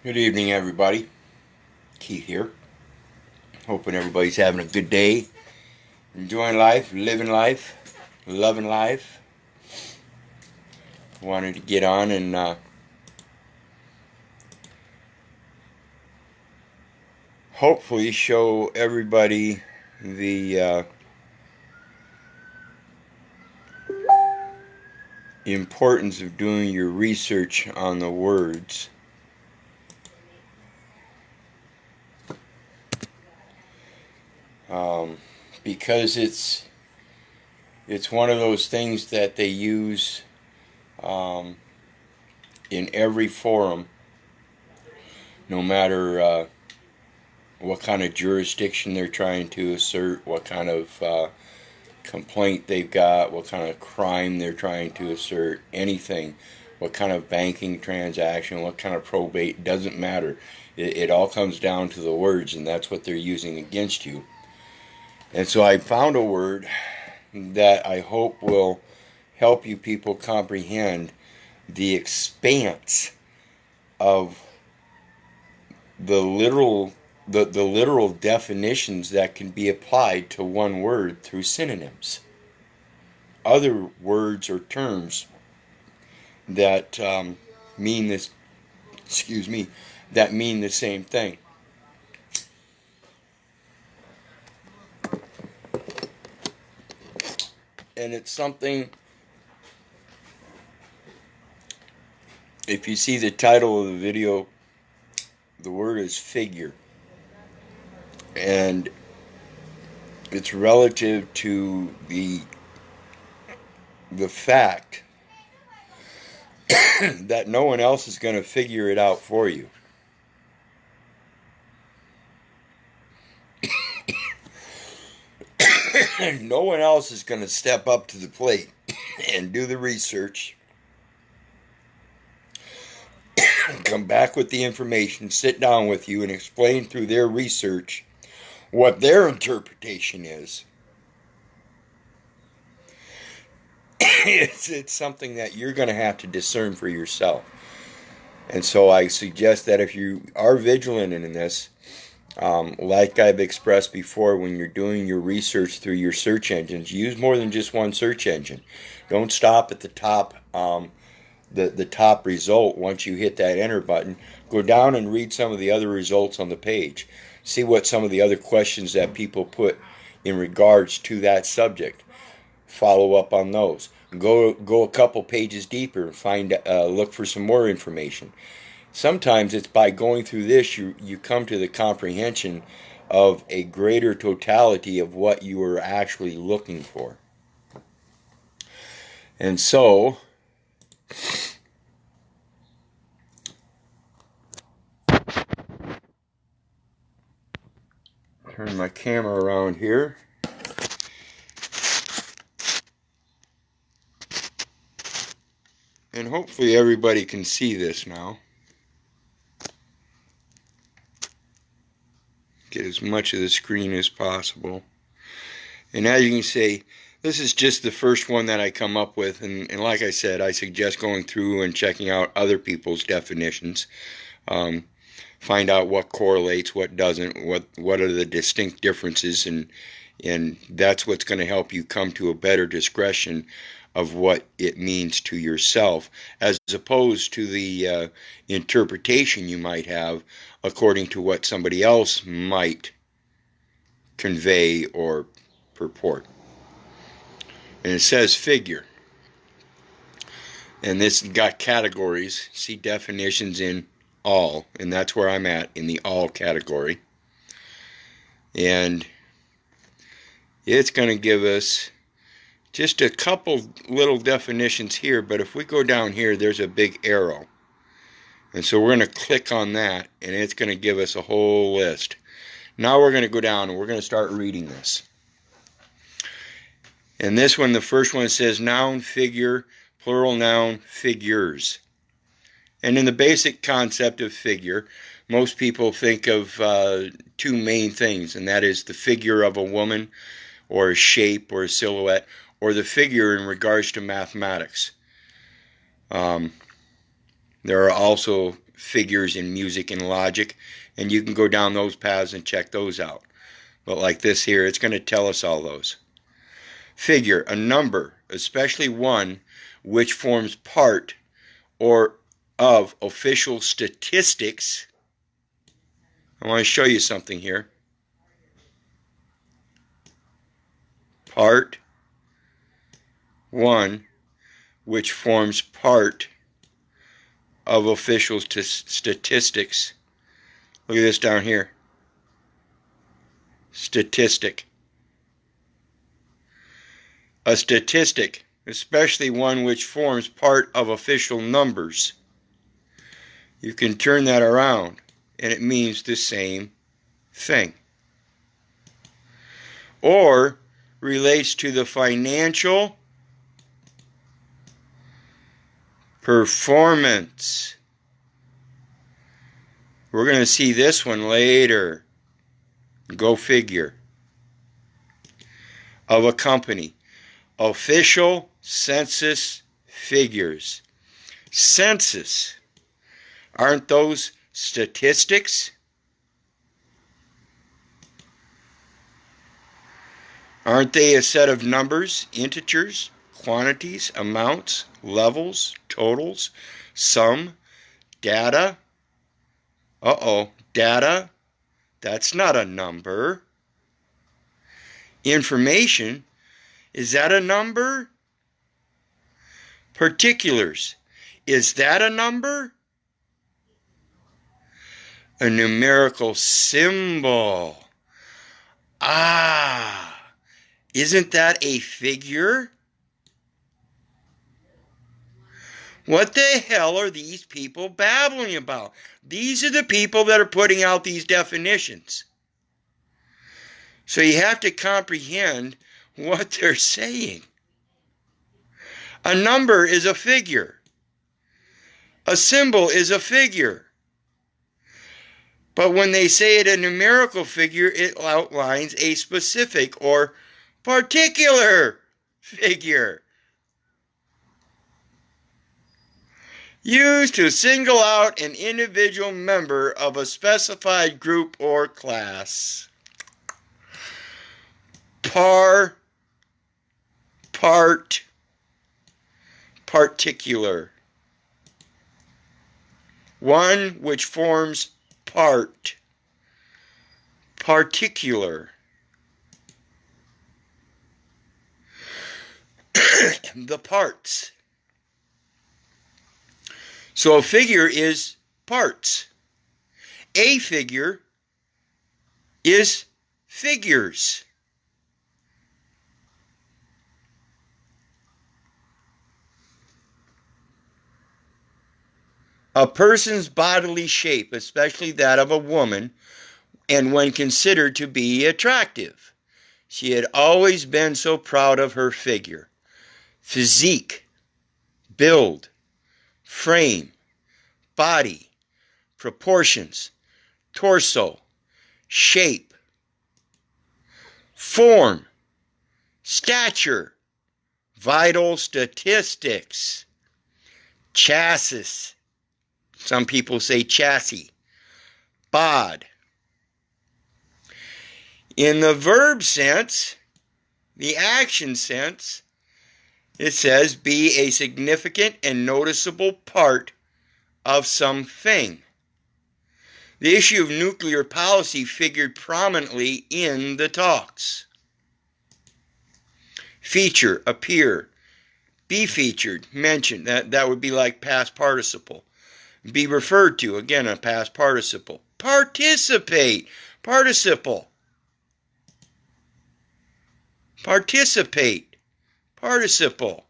Good evening, everybody. Keith here. Hoping everybody's having a good day, enjoying life, living life, loving life. Wanted to get on and hopefully show everybody the importance of doing your research on the words. Because it's one of those things that they use in every forum, no matter what kind of jurisdiction they're trying to assert, what kind of complaint they've got, what kind of crime they're trying to assert, anything, what kind of banking transaction, what kind of probate, doesn't matter. It all comes down to the words, and that's what they're using against you. And so I found a word that I hope will help you people comprehend the expanse of the literal definitions that can be applied to one word through synonyms. Other words or terms that mean this, that mean the same thing. And it's something, if you see the title of the video, the word is figure. And it's relative to the fact that no one else is going to figure it out for you. No one else is going to step up to the plate and do the research, come back with the information, sit down with you and explain through their research what their interpretation is. It's something that you're going to have to discern for yourself. And so I suggest that if you are vigilant in this, like I've expressed before, when you're doing your research through your search engines, use more than just one search engine. Don't stop at the top, the top result. Once you hit that enter button, go down and read some of the other results on the page. See what some of the other questions that people put in regards to that subject. Follow up on those. Go a couple pages deeper and find look for some more information. Sometimes it's by going through this you come to the comprehension of a greater totality of what you are actually looking for. And so turn my camera around here. And hopefully everybody can see this now. Get as much of the screen as possible. And as you can see, this is just the first one that I come up with. And like I said, I suggest going through and checking out other people's definitions. Find out what correlates, what doesn't, what are the distinct differences. And that's what's going to help you come to a better discretion of what it means to yourself, as opposed to the interpretation you might have according to what somebody else might convey or purport. And it says figure. And this got categories. See definitions in all. And that's where I'm at, in the all category. And it's going to give us just a couple little definitions here, but if we go down here, there's a big arrow. And so we're going to click on that, and it's going to give us a whole list. Now we're going to go down, and we're going to start reading this. And this one, the first one, says noun, figure, plural noun, figures. And in the basic concept of figure, most people think of two main things, and that is the figure of a woman, or a shape, or a silhouette, or the figure in regards to mathematics. There are also figures in music and logic, and you can go down those paths and check those out. But like this here, it's going to tell us all those. Figure, a number, especially one which forms part or of official statistics. I want to show you something here. Part 1, which forms part of official statistics. Look at this down here. Statistic. A statistic, especially one which forms part of official numbers. You can turn that around, and it means the same thing. Or relates to the financial performance. We're going to see this one later. Go figure. Of a company. Official census figures. Census. Aren't those statistics? Aren't they a set of numbers, integers, quantities, amounts, levels, totals, sum, data? Data? That's not a number. Information? Is that a number? Particulars? Is that a number? A numerical symbol. Isn't that a figure? What the hell are these people babbling about? These are the people that are putting out these definitions. So you have to comprehend what they're saying. A number is a figure. A symbol is a figure. But when they say it a numerical figure, it outlines a specific or particular figure, used to single out an individual member of a specified group or class. Particular. One which forms part. Particular. The parts. So a figure is parts. A figure is figures. A person's bodily shape, especially that of a woman, and when considered to be attractive. She had always been so proud of her figure. Physique, build, frame, body, proportions, torso, shape, form, stature, vital statistics, chassis. Some people say chassis. Bod. In the verb sense, the action sense, it says be a significant and noticeable part of something. The issue of nuclear policy figured prominently in the talks. Feature, appear, be featured, mentioned. That would be like past participle. Be referred to, again, a past participle. Participate, participle. Participate, participle.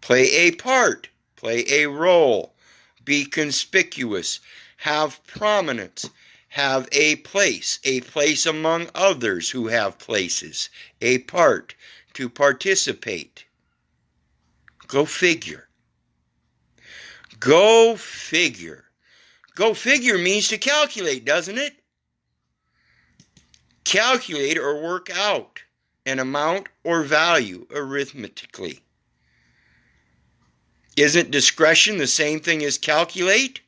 Play a part, play a role. Be conspicuous, have prominence, have a place among others who have places. A part, to participate. Go figure. Go figure. Go figure means to calculate, doesn't it? Calculate or work out an amount or value arithmetically. Isn't discretion the same thing as calculate?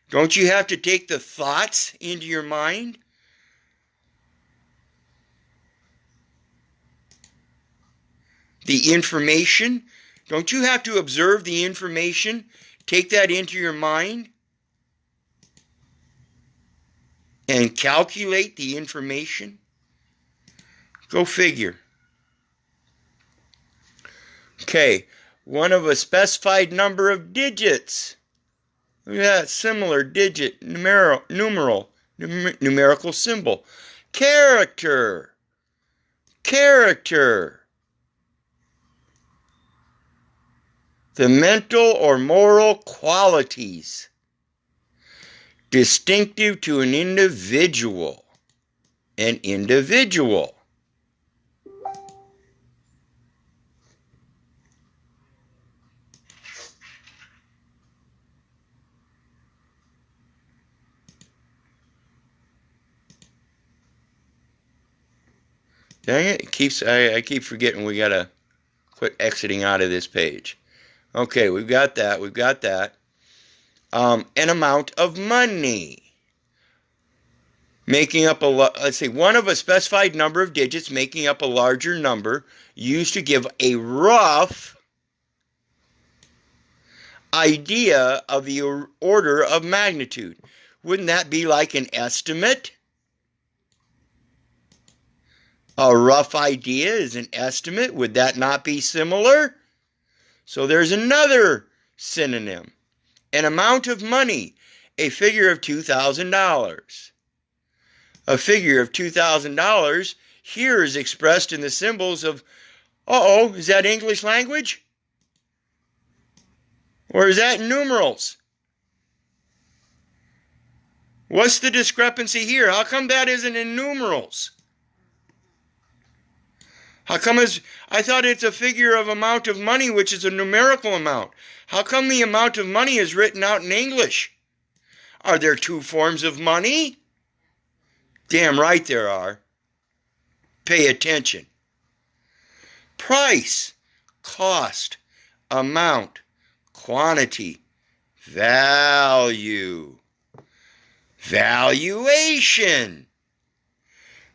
Don't you have to take the thoughts into your mind? The information? Don't you have to observe the information? Take that into your mind? And calculate the information? Go figure. Okay, one of a specified number of digits. Look at that, similar digit, numerical symbol. Character. The mental or moral qualities distinctive to an individual. An individual. Dang it, I keep forgetting we gotta quit exiting out of this page. Okay, we've got that. An amount of money. Making up let's say one of a specified number of digits making up a larger number used to give a rough idea of the order of magnitude. Wouldn't that be like an estimate? A rough idea is an estimate. Would that not be similar? So there's another synonym. An amount of money, a figure of $2,000. A figure of $2,000 here is expressed in the symbols of, is that English language? Or is that numerals? What's the discrepancy here? How come that isn't in numerals? How come I thought it's a figure of amount of money, which is a numerical amount. How come the amount of money is written out in English? Are there two forms of money? Damn right there are. Pay attention. Price, cost, amount, quantity, value, valuation.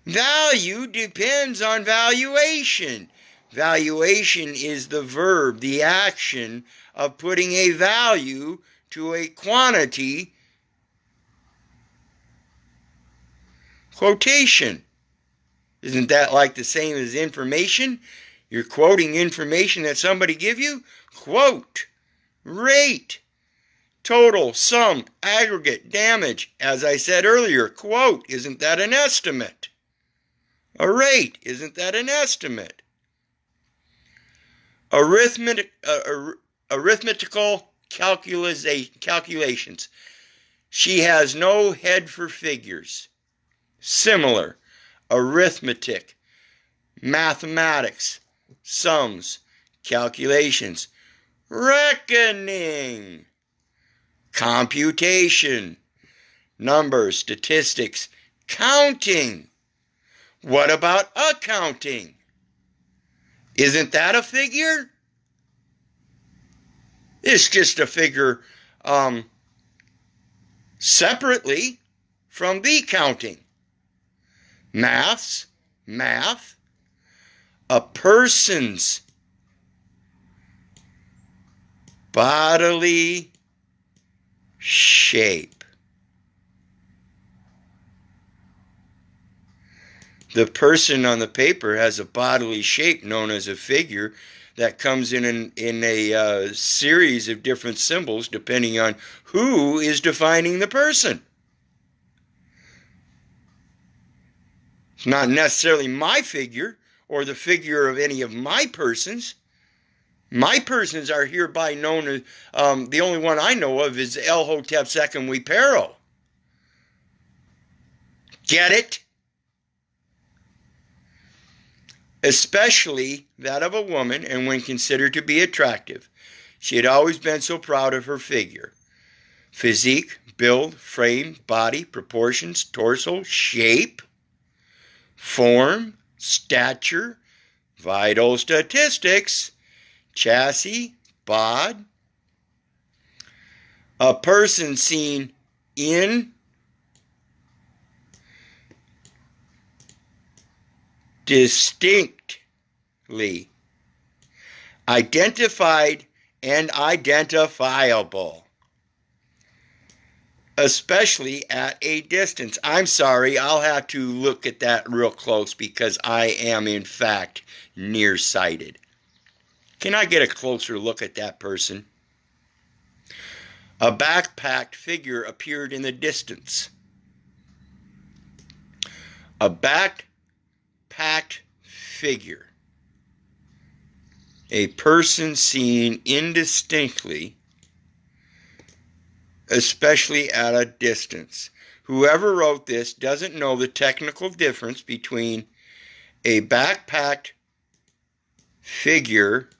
Value depends on valuation. Valuation is the verb, the action of putting a value to a quantity. Quotation. Isn't that like the same as information? You're quoting information that somebody give you? Quote. Rate. Total, sum, aggregate, damage. As I said earlier, quote. Isn't that an estimate? A rate, isn't that an estimate? Arithmetical calculations. She has no head for figures. Similar. Arithmetic. Mathematics. Sums. Calculations. Reckoning. Computation. Numbers, statistics. Counting. What about accounting? Isn't that a figure? It's just a figure separately from the counting. Math. A person's bodily shape. The person on the paper has a bodily shape known as a figure that comes in a series of different symbols depending on who is defining the person. It's not necessarily my figure or the figure of any of my persons. My persons are hereby known as, the only one I know of is El Hotep Sekhemwi-Pharaoh. Get it? Especially that of a woman, and when considered to be attractive. She had always been so proud of her figure. Physique, build, frame, body, proportions, torso, shape, form, stature, vital statistics, chassis, bod. A person seen indistinctly. Identified and identifiable. Especially at a distance. I'm sorry, I'll have to look at that real close because I am, in fact, nearsighted. Can I get a closer look at that person? A backpacked figure appeared in the distance. A backpacked figure. A person seen indistinctly, especially at a distance. Whoever wrote this doesn't know the technical difference between a backpacked figure,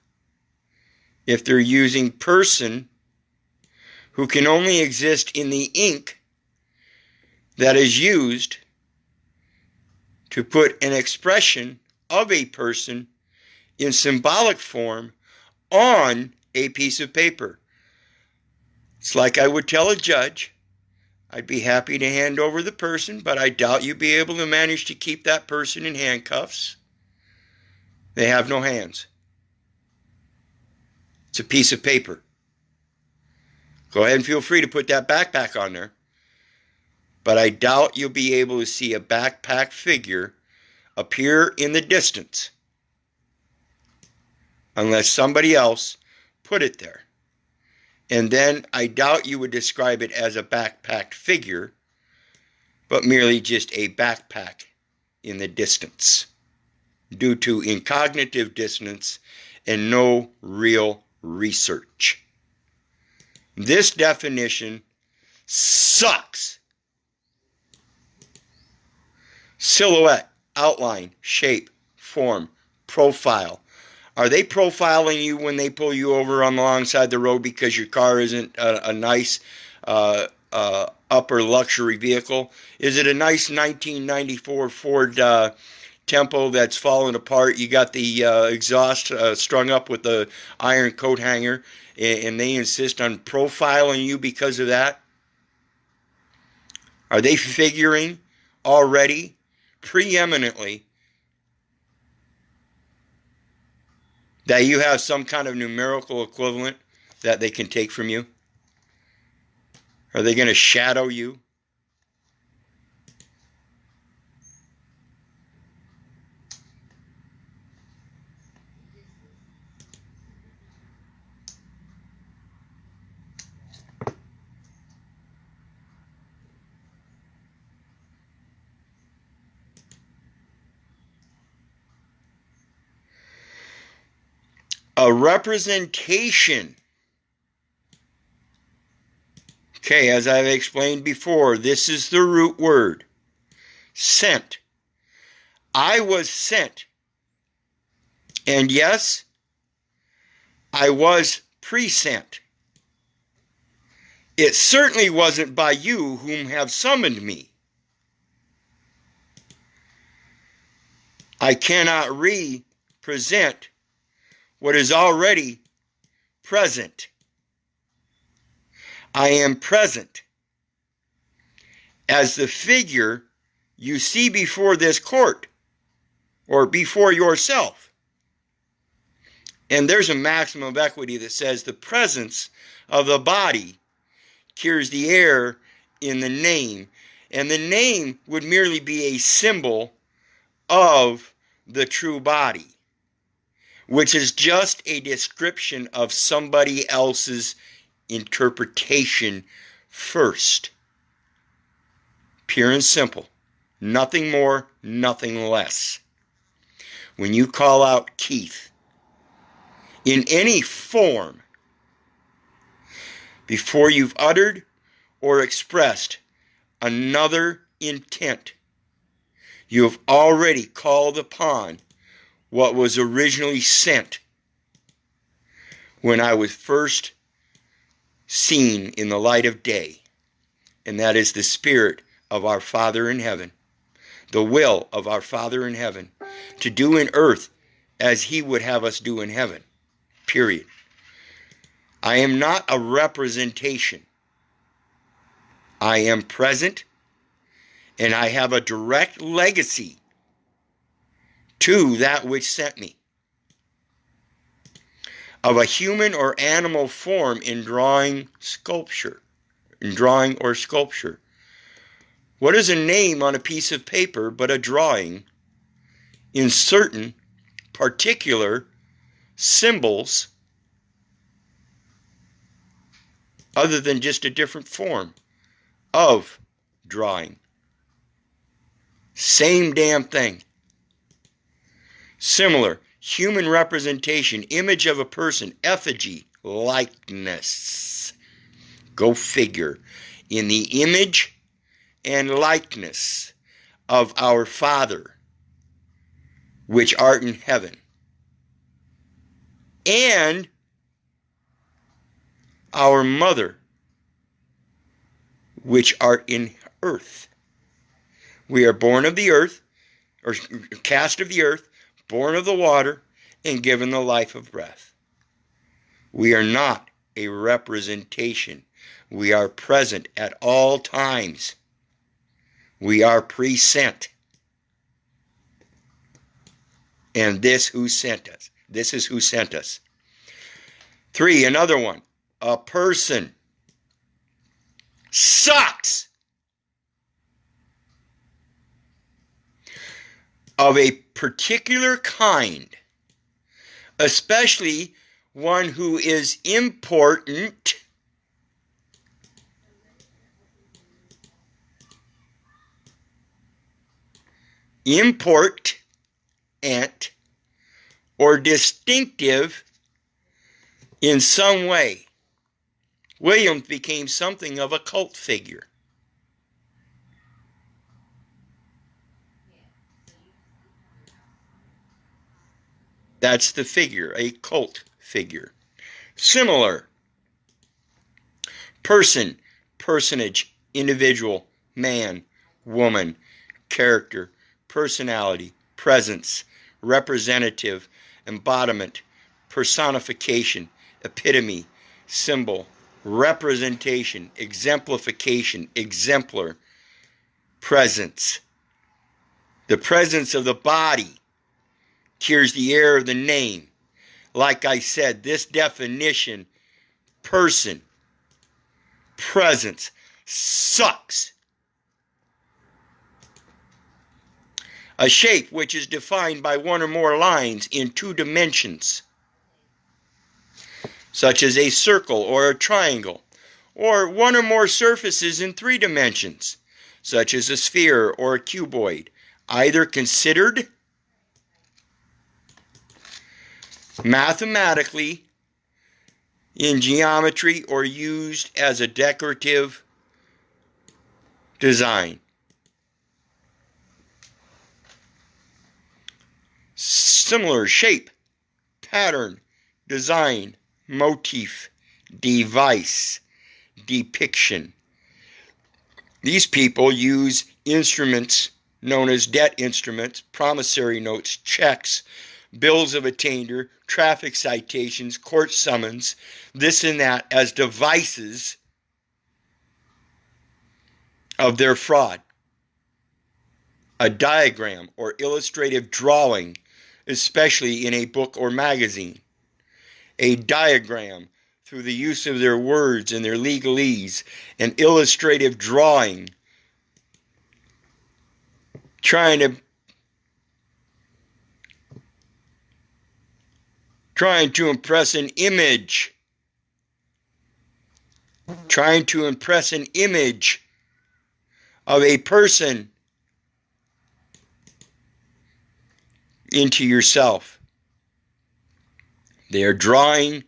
if they're using person, who can only exist in the ink that is used to put an expression of a person in symbolic form on a piece of paper. It's like I would tell a judge, I'd be happy to hand over the person, but I doubt you'd be able to manage to keep that person in handcuffs. They have no hands. It's a piece of paper. Go ahead and feel free to put that backpack on there. But I doubt you'll be able to see a backpack figure appear in the distance unless somebody else put it there. And then I doubt you would describe it as a backpacked figure, but merely just a backpack in the distance, due to incognitive dissonance and no real research. This definition sucks. Silhouette, outline, shape, form, profile. Are they profiling you when they pull you over on the long side of the road because your car isn't a nice upper luxury vehicle? Is it a nice 1994 Ford Tempo that's falling apart? You got the exhaust strung up with the iron coat hanger, and they insist on profiling you because of that? Are they figuring already, preeminently, that you have some kind of numerical equivalent that they can take from you? Are they going to shadow you? A representation. Okay, as I've explained before, this is the root word. Sent. I was sent. And yes, I was present. It certainly wasn't by you whom have summoned me. I cannot represent what is already present. I am present as the figure you see before this court or before yourself. And there's a maximum of equity that says the presence of the body cures the error in the name. And the name would merely be a symbol of the true body, which is just a description of somebody else's interpretation first. Pure and simple. Nothing more, nothing less. When you call out Keith in any form, before you've uttered or expressed another intent, you have already called upon what was originally sent when I was first seen in the light of day, and that is the Spirit of our Father in heaven, the will of our Father in heaven, to do in earth as He would have us do in heaven, period. I am not a representation. I am present, and I have a direct legacy to that which sent me, of a human or animal form in drawing or sculpture. What is a name on a piece of paper but a drawing in certain particular symbols other than just a different form of drawing? Same damn thing. Similar, human representation, image of a person, effigy, likeness. Go figure. In the image and likeness of our Father, which art in heaven, and our Mother, which art in earth. We are born of the earth, or cast of the earth, born of the water, and given the life of breath. We are not a representation. We are present at all times. We are present. And this is who sent us. 3, another one. A person sucks. Of a particular kind, especially one who is important, or distinctive in some way. Williams became something of a cult figure. That's the figure, a cult figure. Similar. Person, personage, individual, man, woman, character, personality, presence, representative, embodiment, personification, epitome, symbol, representation, exemplification, exemplar, presence. The presence of the body cures the air of the name. Like I said, this definition, person, presence, sucks. A shape which is defined by one or more lines in 2 dimensions, such as a circle or a triangle, or one or more surfaces in 3 dimensions, such as a sphere or a cuboid, either considered mathematically in geometry or used as a decorative design. Similar shape, pattern, design, motif, device, depiction. These people use instruments known as debt instruments, promissory notes, checks, bills of attainder, traffic citations, court summons, this and that as devices of their fraud. A diagram or illustrative drawing, especially in a book or magazine. A diagram through the use of their words and their legalese, an illustrative drawing, trying to impress an image, of a person into yourself. They are drawing,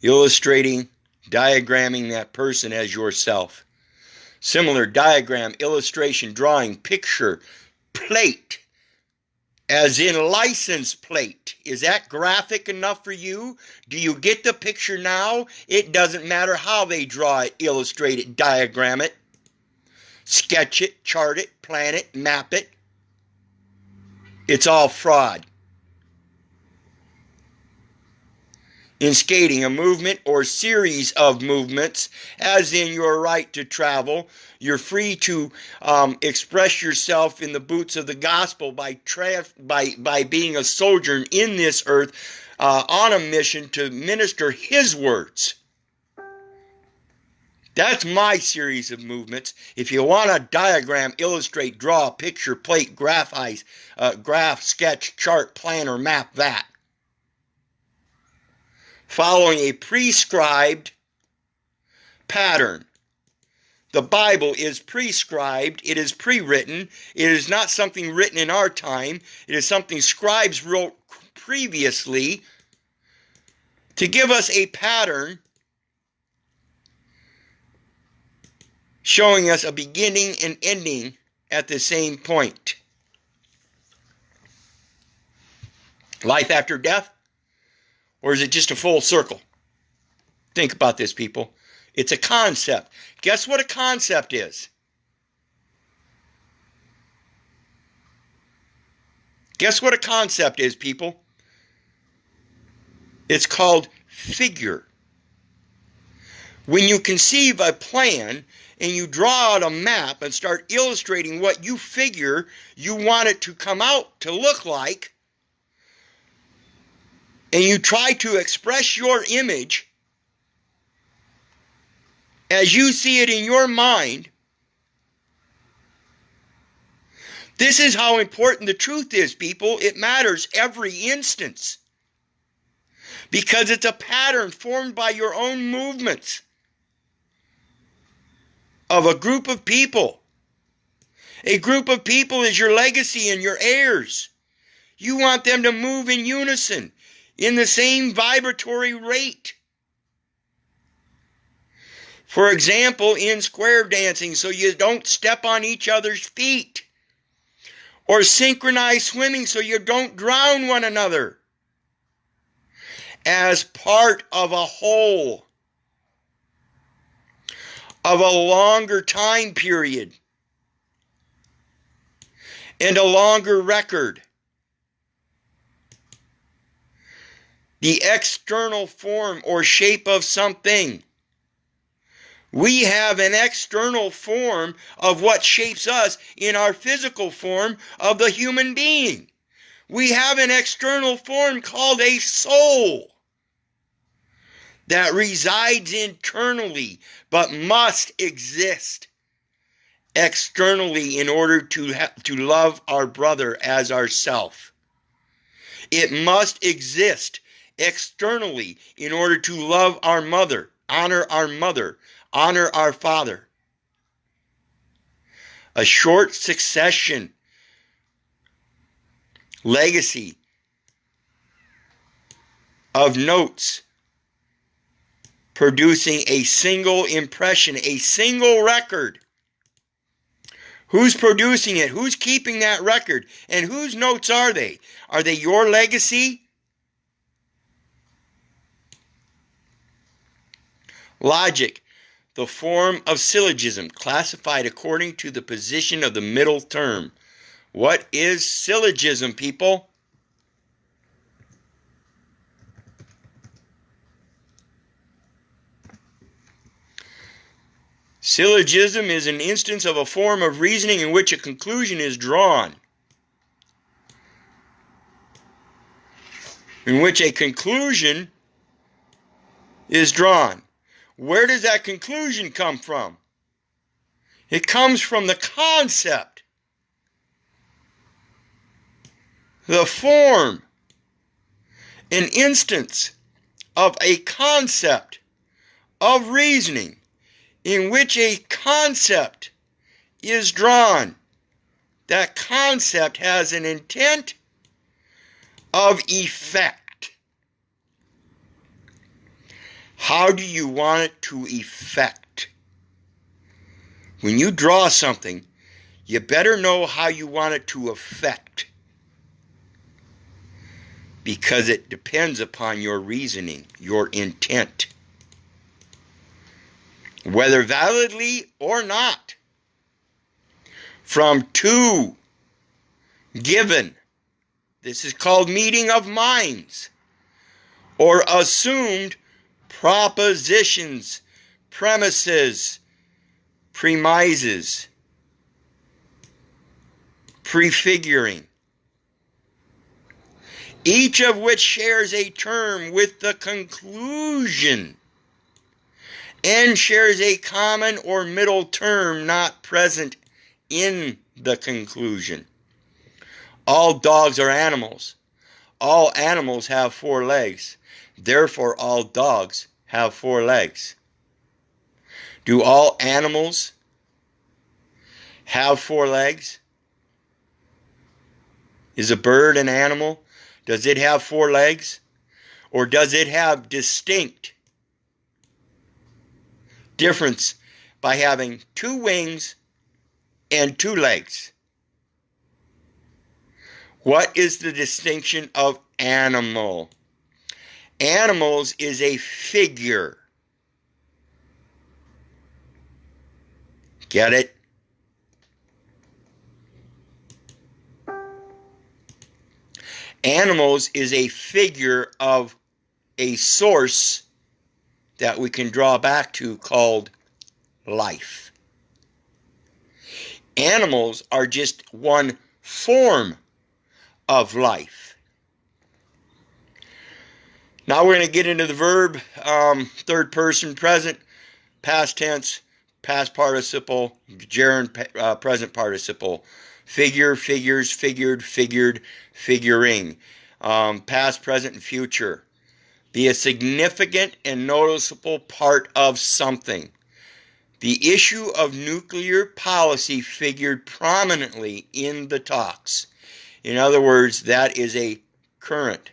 illustrating, diagramming that person as yourself. Similar diagram, illustration, drawing, picture, plate, as in license plate. Is that graphic enough for you? Do you get the picture now? It doesn't matter how they draw it, illustrate it, diagram it, sketch it, chart it, plan it, map it. It's all fraud. In skating, a movement or series of movements, as in your right to travel. You're free to express yourself in the boots of the gospel by being a sojourn in this earth on a mission to minister his words. That's my series of movements. If you want to diagram, illustrate, draw, picture, plate, graph, sketch, chart, plan, or map that. Following a prescribed pattern. The Bible is prescribed. It is pre-written. It is not something written in our time. It is something scribes wrote previously to give us a pattern showing us a beginning and ending at the same point. Life after death? Or is it just a full circle? Think about this, people. It's a concept. Guess what a concept is? Guess what a concept is, people? It's called figure. When you conceive a plan and you draw out a map and start illustrating what you figure you want it to come out to look like, and you try to express your image as you see it in your mind, this is how important the truth is, people. It matters every instance because it's a pattern formed by your own movements of a group of people. A group of people is your legacy and your heirs. You want them to move in unison, in the same vibratory rate. For example, in square dancing, so you don't step on each other's feet. Or synchronized swimming, so you don't drown one another. As part of a whole, of a longer time period, and a longer record. The external form or shape of something. We have an external form of what shapes us in our physical form of the human being. We have an external form called a soul that resides internally but must exist externally in order to love our brother as ourself. It must exist externally in order to love our mother, honor our father. A short succession legacy of notes producing a single impression, a single record. Who's producing it? Who's keeping that record? And whose notes are they? Are they your legacy? Logic, the form of syllogism, classified according to the position of the middle term. What is syllogism, people? Syllogism is an instance of a form of reasoning in which a conclusion is drawn. In which a conclusion is drawn. Where does that conclusion come from? It comes from the concept, the form, an instance of a concept of reasoning in which a concept is drawn. That concept has an intent of effect. How do you want it to effect? When you draw something, you better know how you want it to affect. Because it depends upon your reasoning, your intent. Whether validly or not. From two given. This is called meeting of minds. or assumed propositions, premises, premises, prefiguring, each of which shares a term with the conclusion and shares a common or middle term not present in the conclusion. All dogs are animals. All animals have 4 legs. Therefore, all dogs have 4 legs. Do all animals have 4 legs? Is a bird an animal? Does it have 4 legs? Or does it have distinct difference by having 2 wings and 2 legs? What is the distinction of animal? Animals is a figure. Get it? Animals is a figure of a source that we can draw back to called life. Animals are just one form of life. Now we're going to get into the verb, third person present, past tense, past participle, gerund, present participle, figure, figures, figured, figured, figuring, past, present, and future. Be a significant and noticeable part of something. The issue of nuclear policy figured prominently in the talks. In other words, that is a current.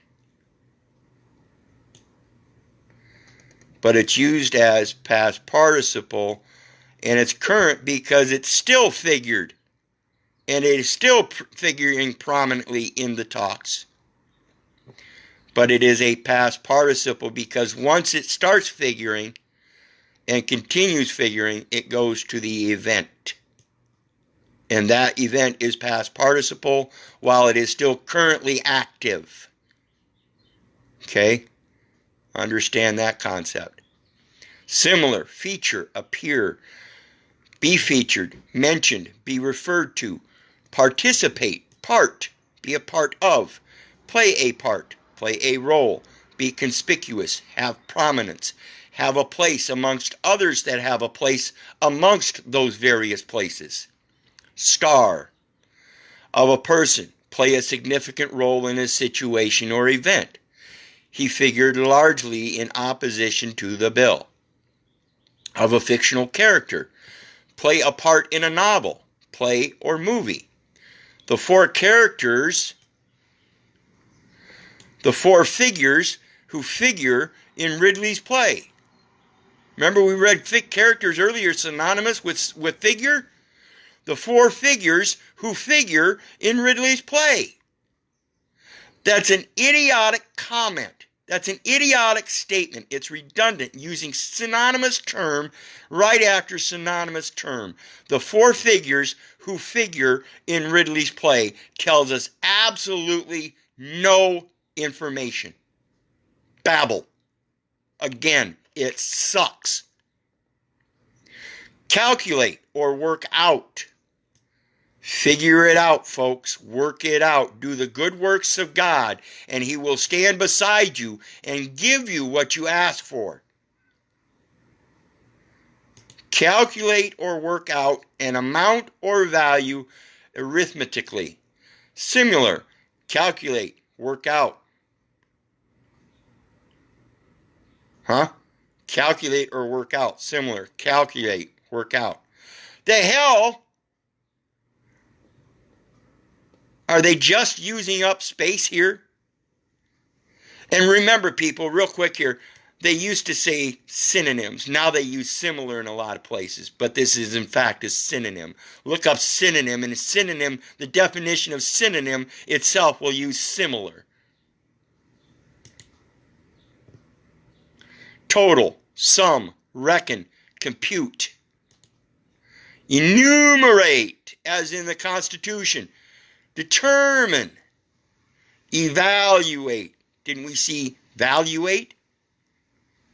But it's used as past participle, and it's current because it's still figured. And it is still figuring prominently in the talks. But it is a past participle because once it starts figuring and continues figuring, it goes to the event. And that event is past participle while it is still currently active. Okay? Understand that concept. Similar, feature, appear, be featured, mentioned, be referred to, participate, part, be a part of, play a part, play a role, be conspicuous, have prominence, have a place amongst others that have a place amongst those various places. Star of a person, play a significant role in a situation or event. He figured largely in opposition to the bill. Of a fictional character, play a part in a novel, play, or movie. The 4 characters, the 4 figures who figure in Ridley's play. Remember we read characters earlier synonymous with figure? The 4 figures who figure in Ridley's play. That's an idiotic comment. That's an idiotic statement. It's redundant, using synonymous term right after synonymous term. The 4 figures who figure in Ridley's play tells us absolutely no information. Babble. Again, it sucks. Calculate or work out. Figure it out, folks. Work it out. Do the good works of God, and He will stand beside you and give you what you ask for. Calculate or work out an amount or value arithmetically. Similar. Calculate, work out. Calculate or work out. Similar. Calculate, work out. The hell? Are they just using up space here? And remember, people, real quick here, they used to say synonyms. Now they use similar in a lot of places, but this is, in fact, a synonym. Look up synonym, and a synonym, the definition of synonym itself will use similar. Total, sum, reckon, compute. Enumerate, as in the Constitution. Determine, evaluate. Didn't we see valuate,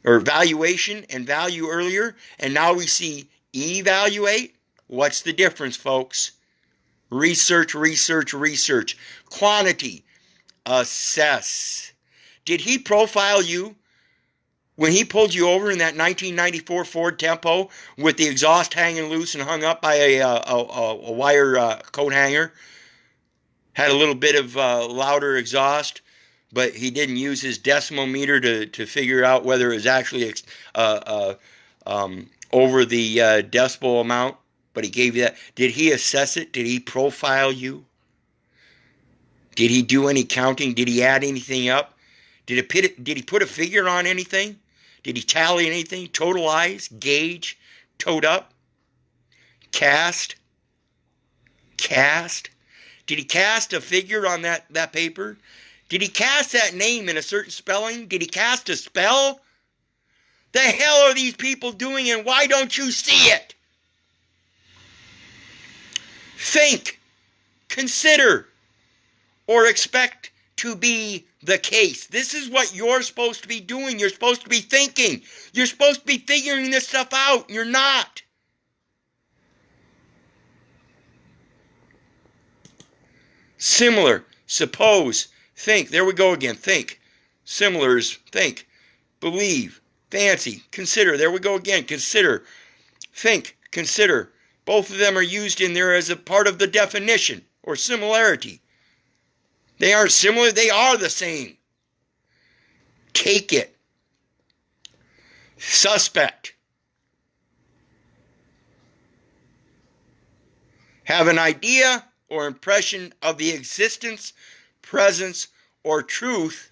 or valuation and value earlier, and now we see evaluate. What's the difference, folks? Research, research, research. Quantity, assess. Did he profile you when he pulled you over in that 1994 Ford Tempo with the exhaust hanging loose and hung up by a wire coat hanger? Had a little bit of louder exhaust, but he didn't use his decimal meter to figure out whether it was actually over the decibel amount, but he gave you that. Did he assess it? Did he profile you? Did he do any counting? Did he add anything up? Did he put a figure on anything? Did he tally anything? Totalize, gauge, tote up, cast? Did he cast a figure on that paper? Did he cast that name in a certain spelling? Did he cast a spell? The hell are these people doing, and why don't you see it? Think, consider, or expect to be the case. This is what you're supposed to be doing. You're supposed to be thinking. You're supposed to be figuring this stuff out. You're not. Similar, suppose, think. There we go again. Think. Similar is think. Believe. Fancy. Consider. There we go again. Consider. Think. Consider. Both of them are used in there as a part of the definition or similarity. They aren't similar. They are the same. Take it. Suspect. Have an idea or impression of the existence, presence, or truth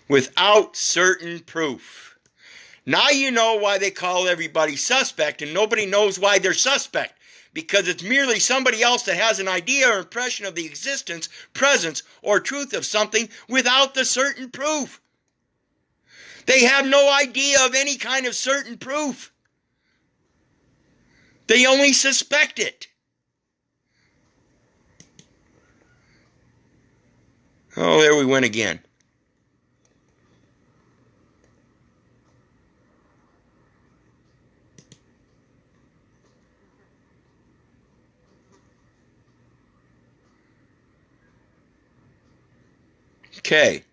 without certain proof. Now you know why they call everybody suspect, and nobody knows why they're suspect, because it's merely somebody else that has an idea or impression of the existence, presence, or truth of something without the certain proof. They have no idea of any kind of certain proof. They only suspect it. Oh, there we went again. Okay.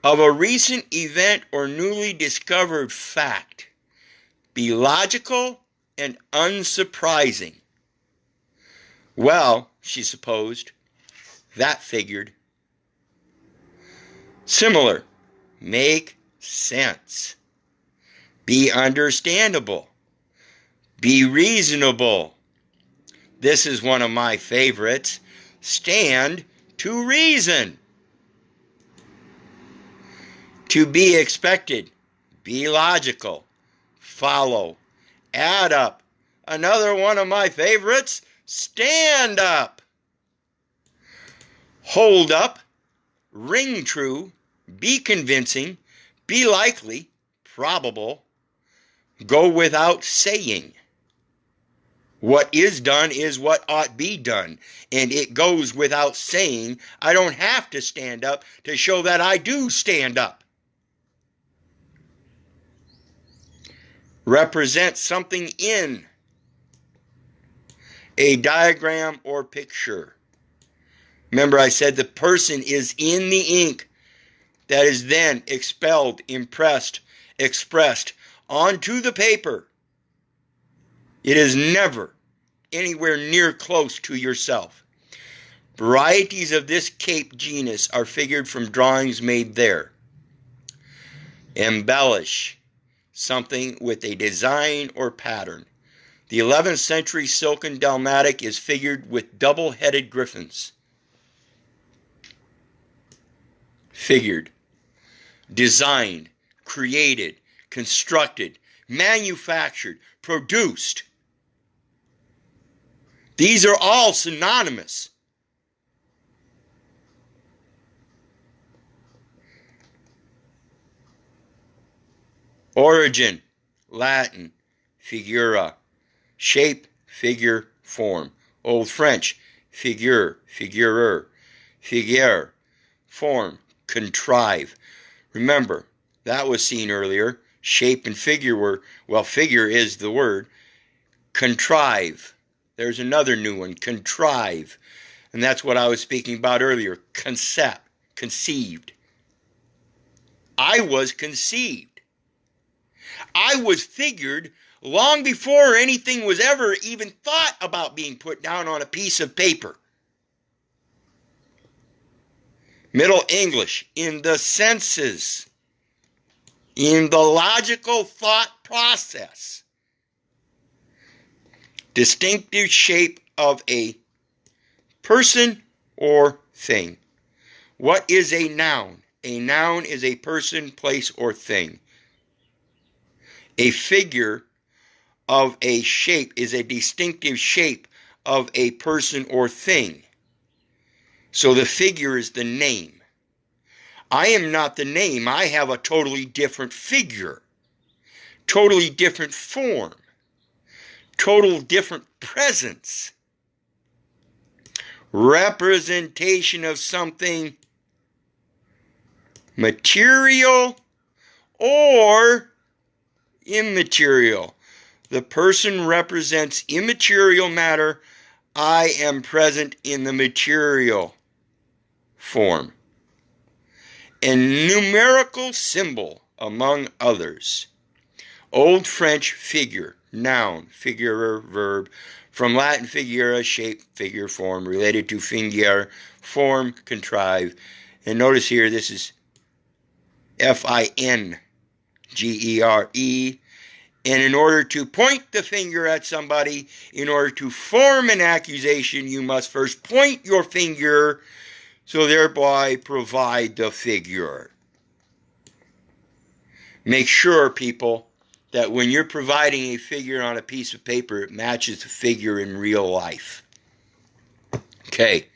Of a recent event or newly discovered fact, be logical and unsurprising. Well, she supposed, that figured. Similar, make sense. Be understandable. Be reasonable. This is one of my favorites. Stand to reason. To be expected. Be logical. Follow. Add up. Another one of my favorites. Stand up. Hold up. Ring true. Be convincing. Be likely. Probable. Go without saying. What is done is what ought be done, and it goes without saying. I don't have to stand up to show that I do stand up. Represent something in a diagram or picture. Remember, I said the person is in the ink that is then expelled, impressed, expressed onto the paper. It is never anywhere near close to yourself. Varieties of this cape genus are figured from drawings made there. Embellish something with a design or pattern. The 11th century silken dalmatic is figured with double-headed griffins. Figured, designed, created, constructed, manufactured, produced. These are all synonymous. Origin, Latin, figura, shape, figure, form. Old French, figure, figureur, figure, form, contrive. Remember, that was seen earlier. Shape and figure were, well, figure is the word. Contrive. There's another new one, contrive. And that's what I was speaking about earlier, conceived. I was conceived. I was figured long before anything was ever even thought about being put down on a piece of paper. Middle English, in the senses, in the logical thought process. Distinctive shape of a person or thing. What is a noun? A noun is a person, place, or thing. A figure of a shape is a distinctive shape of a person or thing. So the figure is the name. I am not the name. I have a totally different figure, totally different form, total different presence. Representation of something material or immaterial. The person represents immaterial matter. I am present in the material form. A numerical symbol, among others. Old French figure, noun, figure, verb. From Latin figura, shape, figure, form. Related to fingere, form, contrive. And notice here, this is F-I-N-G-E-R-E. And in order to point the finger at somebody, in order to form an accusation, you must first point your finger, so thereby provide the figure. Make sure, people, that when you're providing a figure on a piece of paper, it matches the figure in real life. Okay.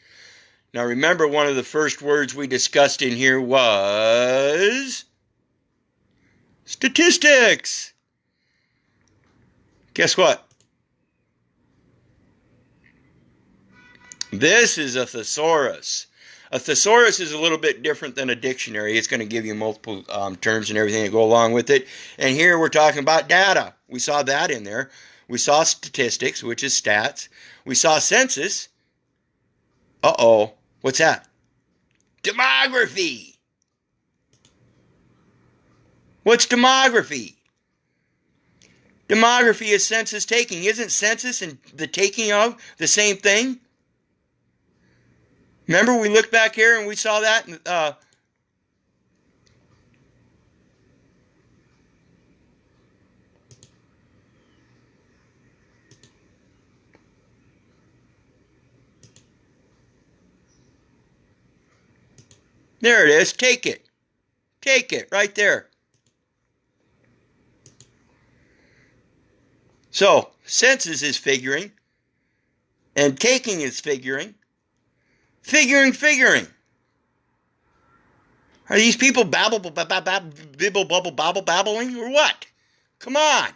Now remember, one of the first words we discussed in here was statistics. Guess what? This is a thesaurus. A thesaurus is a little bit different than a dictionary. It's going to give you multiple terms and everything that go along with it. And here we're talking about data. We saw that in there. We saw statistics, which is stats. We saw census. Uh-oh. What's that? Demography. What's demography? Demography is census taking. Isn't census and the taking of the same thing? Remember, we looked back here and we saw that. There it is. Take it. Take it right there. So, census is figuring, and taking is figuring. Figuring. Are these people bibble babbling or what? Come on.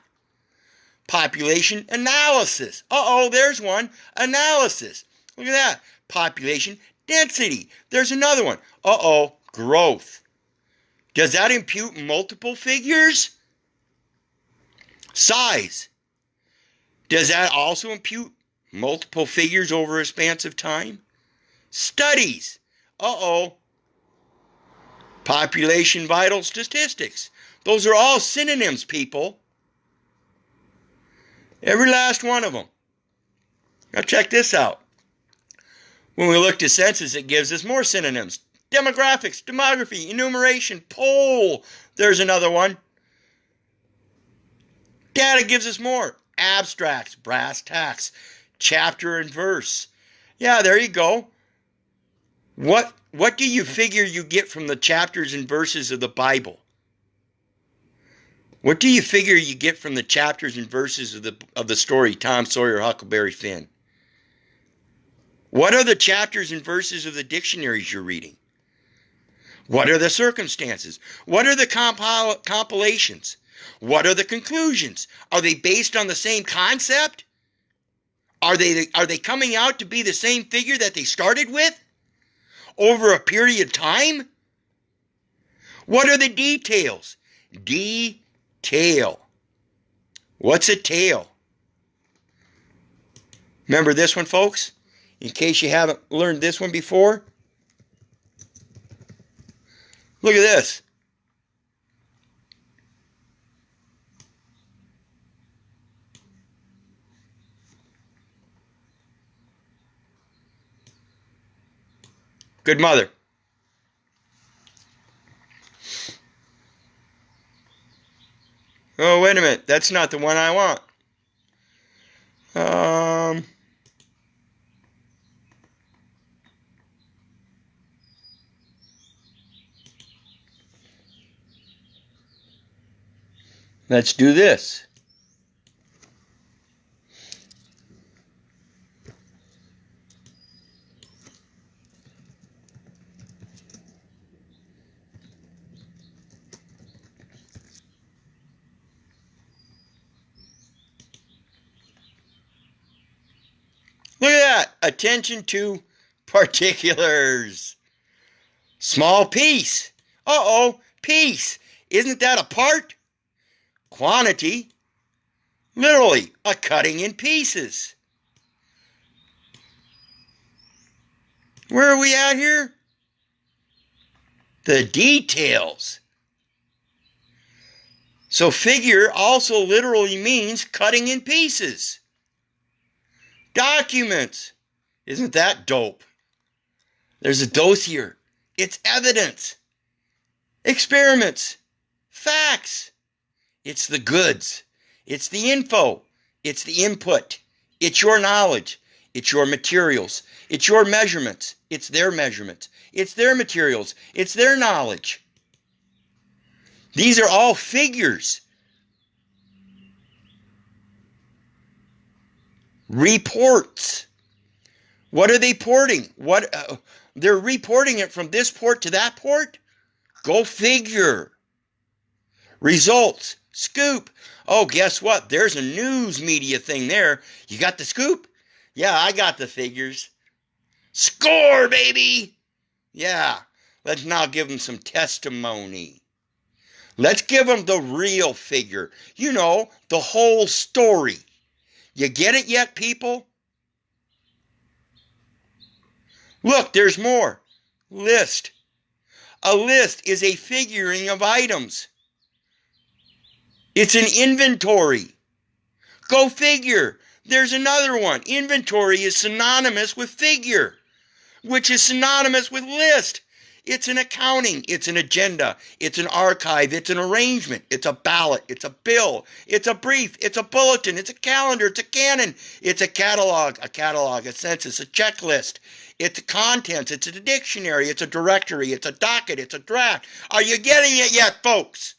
Population analysis. Uh-oh, there's one. Analysis. Look at that. Population density. There's another one. Uh-oh, growth. Does that impute multiple figures? Size. Does that also impute multiple figures over a span of time? Studies. Uh-oh. Population vital statistics. Those are all synonyms, people. Every last one of them. Now check this out. When we looked at census, it gives us more synonyms. Demographics, demography, enumeration, poll. There's another one. Data gives us more. Abstracts, brass tacks, chapter and verse. Yeah, there you go. What do you figure you get from the chapters and verses of the Bible? What do you figure you get from the chapters and verses of the story Tom Sawyer, Huckleberry Finn? What are the chapters and verses of the dictionaries you're reading? What are the circumstances? What are the compilations? What are the conclusions? Are they based on the same concept? Are they coming out to be the same figure that they started with over a period of time? What are the details? Detail. What's a tail? Remember this one, folks? In case you haven't learned this one before. Look at this. Good mother. Oh, wait a minute. That's not the one I want. Let's do this. Look at that. Attention to particulars. Small piece. Uh-oh, piece. Isn't that a part? Quantity. Literally, a cutting in pieces. Where are we at here? The details. So figure also literally means cutting in pieces. Documents. Isn't that dope? There's a dossier. It's evidence. Experiments. Facts. It's the goods. It's the info. It's the input. It's your knowledge. It's your materials. It's your measurements. It's their measurements. It's their materials. It's their knowledge. These are all figures. Reports. What are they porting? They're reporting it from this port to that port? Go figure. Results. Scoop. Oh, guess what? There's a news media thing there. You got the scoop? Yeah, I got the figures. Score, baby! Yeah. Let's now give them some testimony. Let's give them the real figure. You know, the whole story. You get it yet, people? Look, there's more. List. A list is a figuring of items. It's an inventory. Go figure. There's another one. Inventory is synonymous with figure, which is synonymous with list. It's an accounting. It's an agenda. It's an archive. It's an arrangement. It's a ballot. It's a bill. It's a brief. It's a bulletin. It's a calendar. It's a canon. It's a catalog, a census, a checklist. It's contents. It's a dictionary. It's a directory. It's a docket. It's a draft. Are you getting it yet, folks?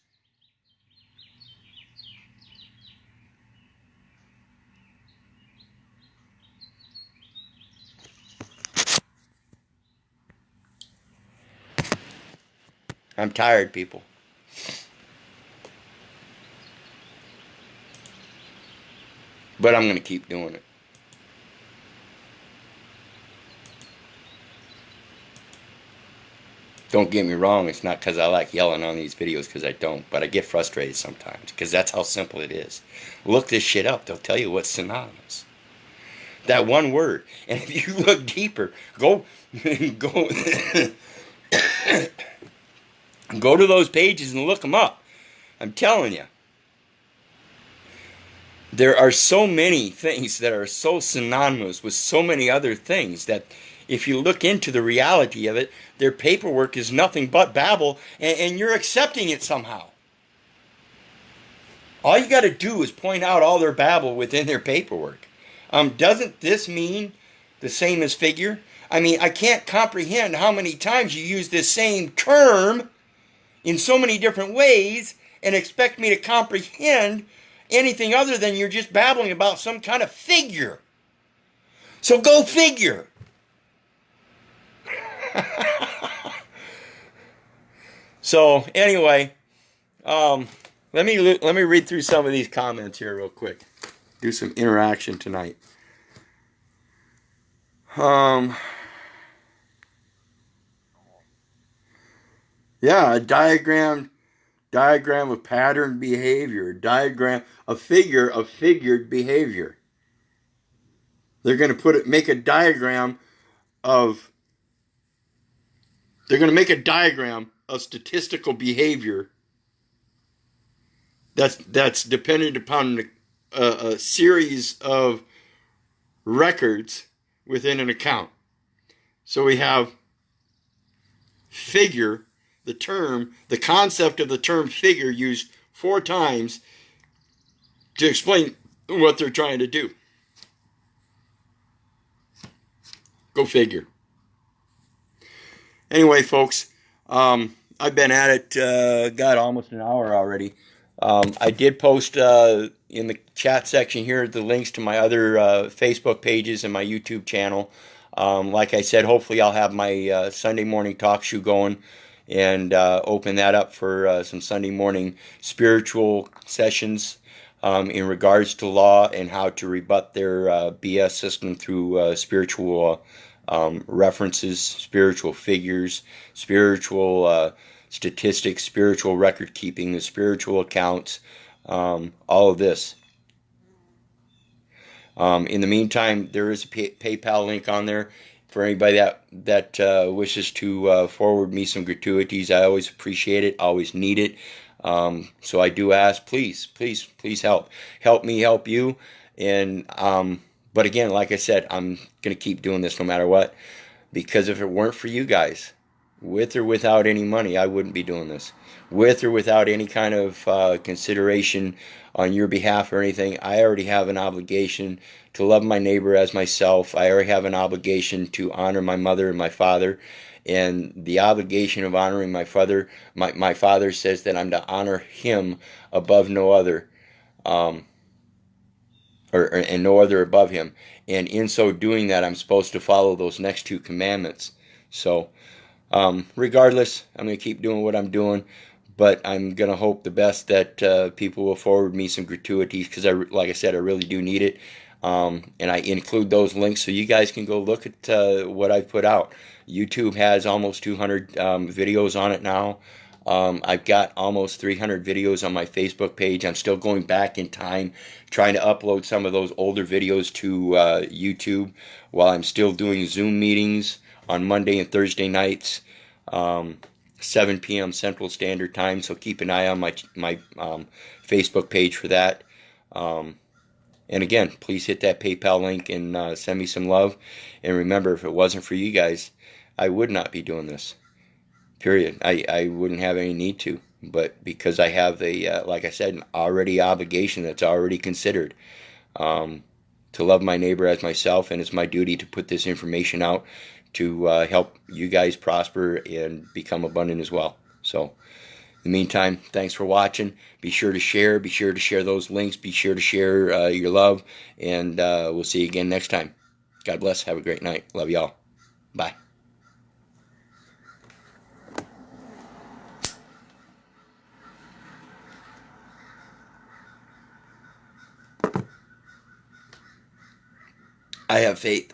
I'm tired, people. But I'm going to keep doing it. Don't get me wrong, it's not because I like yelling on these videos, because I don't. But I get frustrated sometimes, because that's how simple it is. Look this shit up. They'll tell you what's synonymous. That one word. And if you look deeper, go go to those pages and look them up. I'm telling you. There are so many things that are so synonymous with so many other things that if you look into the reality of it, their paperwork is nothing but babble, and you're accepting it somehow. All you got to do is point out all their babble within their paperwork. Doesn't this mean the same as figure? I mean, I can't comprehend how many times you use this same term in so many different ways and expect me to comprehend anything other than you're just babbling about some kind of figure. So go figure. So anyway, let me read through some of these comments here real quick. Do some interaction tonight. Yeah, a diagram of pattern behavior, a figure of figured behavior. They're going to make a diagram of they're going to make a diagram of statistical behavior that's dependent upon a series of records within an account. So we have figure, the concept of the term figure used 4 times to explain what they're trying to do. Go figure. Anyway, folks, I've been at it, almost an hour already. I did post in the chat section here the links to my other Facebook pages and my YouTube channel. Like I said, hopefully I'll have my Sunday morning talk show going and open that up for some Sunday morning spiritual sessions in regards to law and how to rebut their BS system through spiritual references, spiritual figures, spiritual statistics, spiritual record keeping, the spiritual accounts, all of this. In the meantime, there is a PayPal link on there for anybody that wishes to forward me some gratuities. I always appreciate it, always need it. So I do ask, please, please, please help me, help you. And but again, like I said, I'm gonna keep doing this no matter what, because if it weren't for you guys, with or without any money, I wouldn't be doing this. With or without any kind of consideration on your behalf or anything, I already have an obligation to love my neighbor as myself. I already have an obligation to honor my mother and my father. And the obligation of honoring my father says that I'm to honor him above no other, and no other above him. And in so doing that, I'm supposed to follow those next 2 commandments. So, regardless, I'm going to keep doing what I'm doing, but I'm going to hope the best that people will forward me some gratuities, because like I said, I really do need it. And I include those links so you guys can go look at what I've put out. YouTube has almost 200 videos on it now. I've got almost 300 videos on my Facebook page. I'm still going back in time, trying to upload some of those older videos to YouTube while I'm still doing Zoom meetings on Monday and Thursday nights, 7 p.m. Central Standard Time. So keep an eye on my Facebook page for that. And again, please hit that PayPal link and send me some love. And remember, if it wasn't for you guys, I would not be doing this. Period. I wouldn't have any need to. But because I have like I said, an obligation that's already considered, to love my neighbor as myself, and it's my duty to put this information out to help you guys prosper and become abundant as well. So, in the meantime, thanks for watching. Be sure to share. Be sure to share those links. Be sure to share your love. And we'll see you again next time. God bless. Have a great night. Love y'all. Bye. I have faith.